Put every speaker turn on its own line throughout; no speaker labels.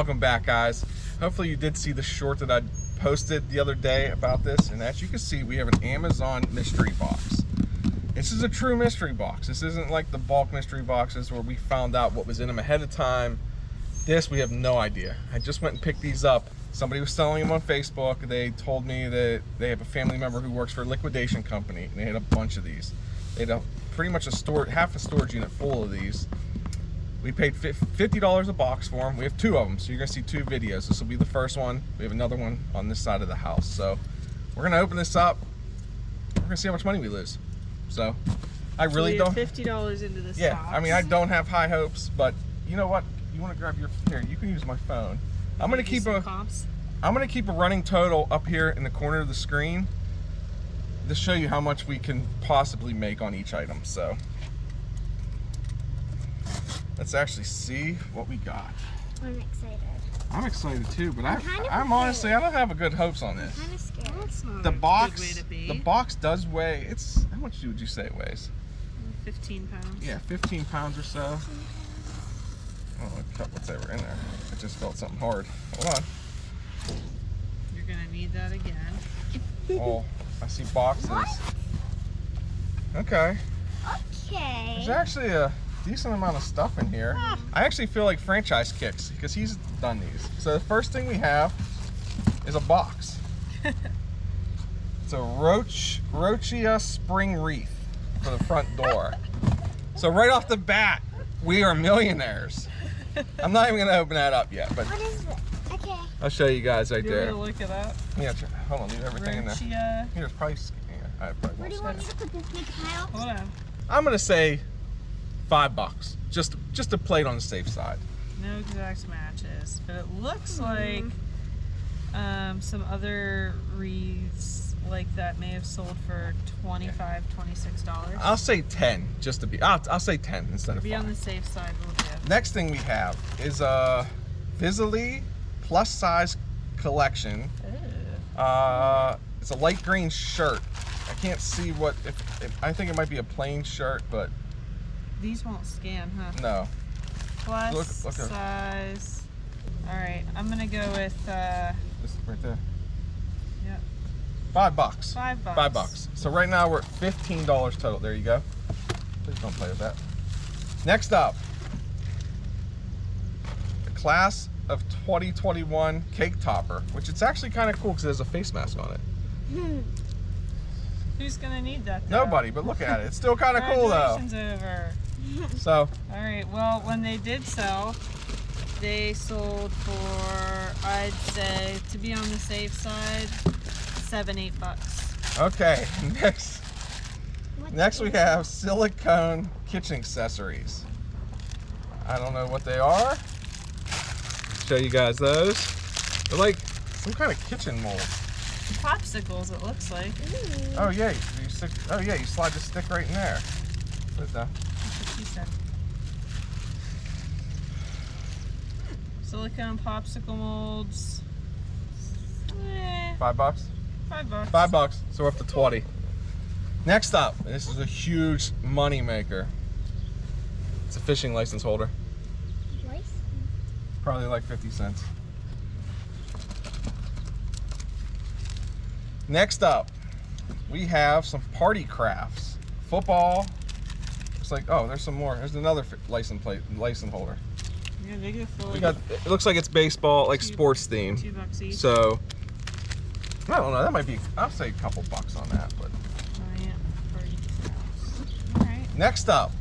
Welcome back, guys. Hopefully you did see the short that I posted the other day about this, and as you can see, we have an Amazon mystery box. This is a true mystery box. This isn't like the bulk mystery boxes where we found out what was in them ahead of time. This, we have no idea. I just went and picked these up. Somebody was selling them on Facebook. They told me that they have a family member who works for a liquidation company, and they had a bunch of these. They had pretty much half a storage unit full of these. We paid $50 a box for them. We have 2 of them, so you're gonna see 2 videos. This will be the first one. We have another one on this side of the house. So we're gonna open this up. We're gonna see how much money we lose. So I really don't.
$50 into this.
Yeah,
box.
I mean, I don't have high hopes, but you know what? You want to grab your here? You can use my phone. I'm gonna keep a running total up here in the corner of the screen to show you how much we can possibly make on each item. So let's actually see what we got.
I'm excited.
I'm excited too, but I'm
honestly,
I don't have a good hopes on this.
I'm kind of scared.
Well, that's not
The
a
box,
good way to be.
the box does weigh. How much would you say it weighs?
15 pounds.
Yeah, 15 pounds or so. Oh, I cut what's ever in there. I just felt something hard. Hold on.
You're gonna need that again.
Oh, I see boxes.
What?
Okay.
Okay.
There's actually a decent amount of stuff in here. I actually feel like Franchise Kicks because he's done these. So the first thing we have is a box. It's a Rochia spring wreath for the front door. So right off the bat, we are millionaires. I'm not even gonna open that up yet, but
What is it? Okay.
I'll show you guys right
You're
there.
gonna look it up.
Yeah, hold on, leave everything in there.
Rochia.
Here's probably. Yeah, I probably
Where do you
won't
want me
scan
to put this big pile?
Hold on.
it. I'm gonna say $5, just to play it on the safe side.
No exact matches, but it looks like some other wreaths like that may have sold for $25, $26.
I'll say 10, just to be. I'll say 10 instead of
Be
5.
on the safe side, we'll do.
Next thing we have is a Visually plus size collection. It's a light green shirt. I can't see what if I think it might be a plain shirt, but
These won't scan, huh?
no.
Plus
Look at-
size. All right, I'm gonna go with.
This is right there.
Yep.
$5.
$5.
$5. So right now we're at $15 total. There you go. Please don't play with that. Next up, the class of 2021 cake topper, which it's actually kind of cool because it has a face mask on it.
Who's gonna need that? Though?
Nobody, but look at it. It's still kind of cool though.
Congratulations over.
So
All right. Well, when they did sell, they sold for, I'd say, to be on the safe side, $7, $8.
okay, next we have silicone kitchen accessories. I don't know what they are. Show you guys those. They're like some kind of kitchen mold.
Popsicles, it looks like.
Oh yeah, you slide the stick right in there. Put it down.
That's what she said. Silicone popsicle molds.
$5?
$5.
$5. So we're up to 20. Next up, and this is a huge money maker. It's a fishing license holder. Probably like 50 cents. Next up, we have some party crafts. Football. It's like, oh, there's some more. There's another license holder.
Yeah, they go for
We got. It looks like it's baseball, like sports themed.
$2 each.
So I don't know. That might be. I'll say a couple bucks on that. But
Oh, yeah, for each house. All right.
next up,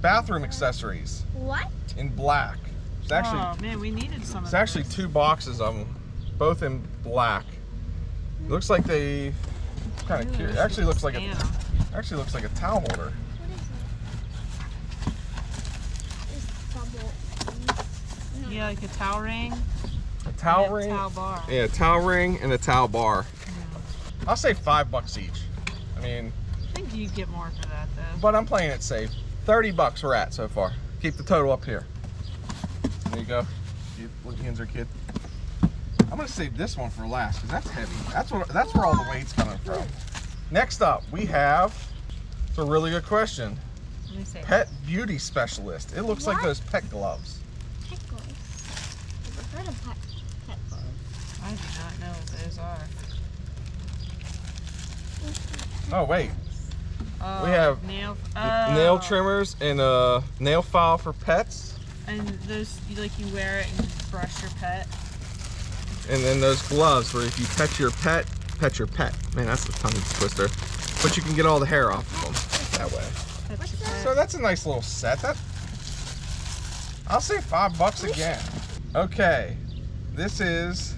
bathroom accessories
What?
in black. It's actually.
Oh man, we needed some.
It's
of
actually
those.
2 boxes of them, both in black. Looks like they kind of cute. Actually looks like a towel holder.
What is it?
Yeah, like a towel ring.
A towel
and a
ring.
Towel bar.
Yeah, a towel ring and a towel bar.
Yeah.
I'll say $5 each. I mean,
I think you'd get more for that though.
but I'm playing it safe. $30 we're at so far. Keep the total up here. There you go. Look, Yinzer kid. I'm gonna save this one for last because that's heavy. That's where all the weight's coming from. Next up, we have. It's a really good question.
Let me see.
Pet beauty specialist. It looks like
What?
those pet gloves.
Pickles. I've heard of pet gloves.
I do not know what those are.
Oh wait,
Oh,
we have
nail
nail trimmers and a nail file for pets,
And those, you wear it and brush your pet.
and then those gloves where if you pet your pet. Man, that's a tongue twister. But you can get all the hair off of them that way.
Pet
What's
your
that?
pet.
So that's a nice little set. I'll say $5 again. Okay, this is,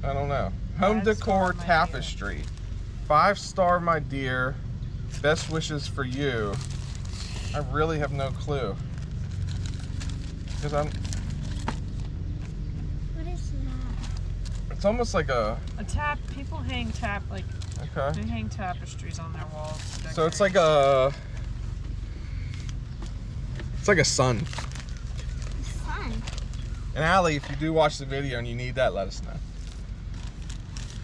I don't know, home
5-star,
decor
my
tapestry. 5-star, my dear. Best wishes for you. I really have no clue. Because
What is that?
it's almost like a,
People hang
okay.
they hang tapestries on their walls. to
So it's
decorate.
like a sun.
It's fun.
And Allie, if you do watch the video and you need that, let us know.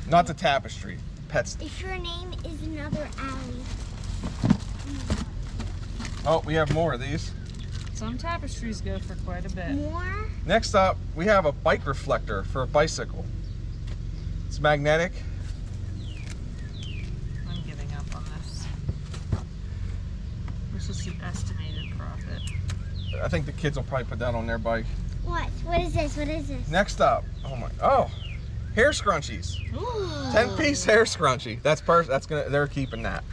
Not the tapestry, pets.
If your name is another Allie.
Oh, we have more of these.
Some tapestries go for quite a bit.
More?
Next up, we have a bike reflector for a bicycle. It's magnetic.
I'm giving up on this. This is the estimated profit.
I think the kids will probably put that on their bike.
What? What is this? What is this?
Next up, hair scrunchies. 10-piece hair scrunchie. They're keeping that.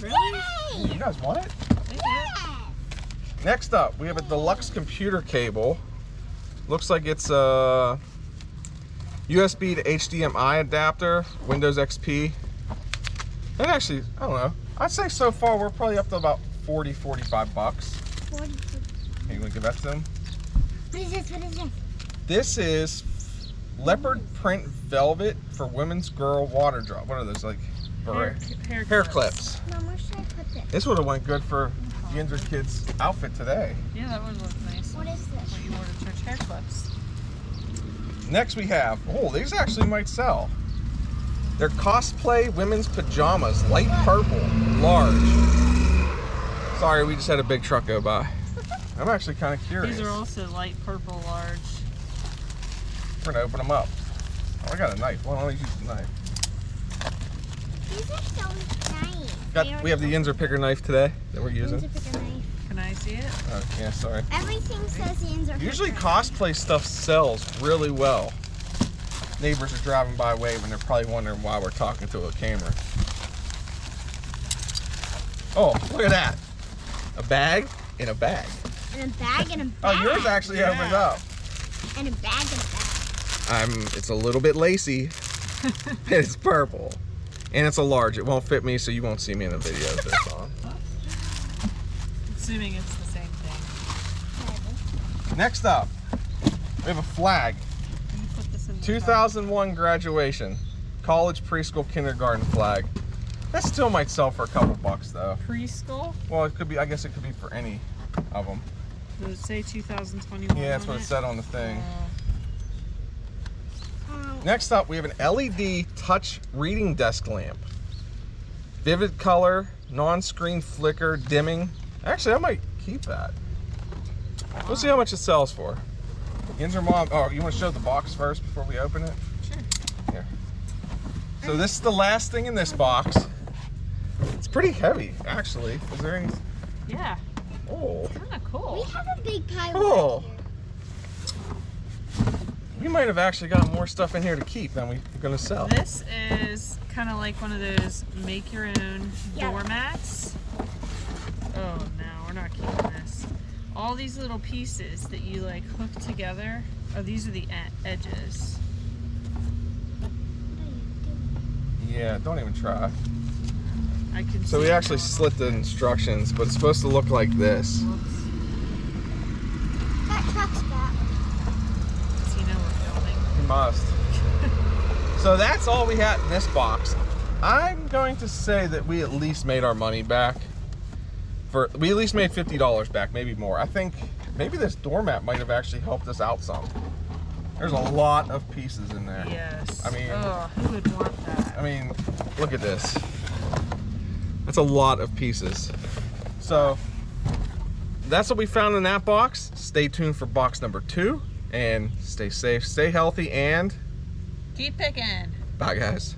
Really?
You
Yay!
guys want it?
They do.
Yeah.
Next up, we have a deluxe computer cable. Looks like it's a USB to HDMI adapter, Windows XP. And actually, I don't know. I'd say so far we're probably up to about $40-45.
40.
Hey, you want to give that to them?
What is this? What is this?
This is leopard print velvet for women's girl water drop. What are those, like hair clips?
Mom, where should I put this?
This would have went good for Yinzer Kid's outfit today.
Yeah, that would look nice.
What is this?
What you wore to church hair clips.
Next we have, these actually might sell. They're cosplay women's pajamas, light purple, large. Sorry, we just had a big truck go by. I'm actually kind of curious.
These are also light purple large.
We're gonna open them up. Oh, I got a knife. Why don't I use the knife?
These are so nice.
We have the Yinzer Picker knife today that we're using.
Yinzer Picker knife.
Can I see it?
Oh, yeah, sorry.
Everything says Yinzer Picker.
Usually cosplay stuff sells really well. Neighbors are driving by waving. They're probably wondering why we're talking to a camera. Oh, look at that. A bag in a bag.
And a bag and a bag.
Oh, yours actually opens up.
And a bag and a bag.
It's a little bit lacy. It's purple. And it's a large. It won't fit me, so you won't see me in the video with this on.
Assuming it's the same thing.
Next up, we have a flag.
Can you put this in the
2001 graduation. College, preschool, kindergarten flag. That still might sell for a couple bucks though.
Preschool?
Well, it could be, I guess it could be for any of them.
Does it say 2021?
Yeah, that's
on
what it said on the thing.
Oh.
Next up, we have an LED touch reading desk lamp. Vivid color, non-screen flicker, dimming. Actually, I might keep that. We'll see how much it sells for. Yinzer Mom, you want to show the box first before we open it?
Sure.
Here. So this is the last thing in this box. It's pretty heavy, actually. Is there any?
Yeah,
Oh,
kind of
We
cool.
have a big pile
Cool.
right here.
we might have actually got more stuff in here to keep than we're gonna sell.
This is kind of like one of those make your own
Yeah.
doormats. Oh no, we're not keeping this. All these little pieces that you like hook together. Oh, these are the edges.
Yeah, don't even try.
I can.
So we
see
actually
them.
slit the instructions, but it's supposed to look like this.
Whoops.
That truck's back.
So you know we're filming.
You must. So that's all we had in this box. I'm going to say that we at least made our money back. We at least made $50 back, maybe more. I think maybe this doormat might have actually helped us out some. There's a lot of pieces in there.
Yes.
I mean-
oh, who would want that?
I mean, look at this. That's a lot of pieces. So that's what we found in that box. Stay tuned for box number 2, and stay safe, stay healthy, and
Keep picking.
bye guys.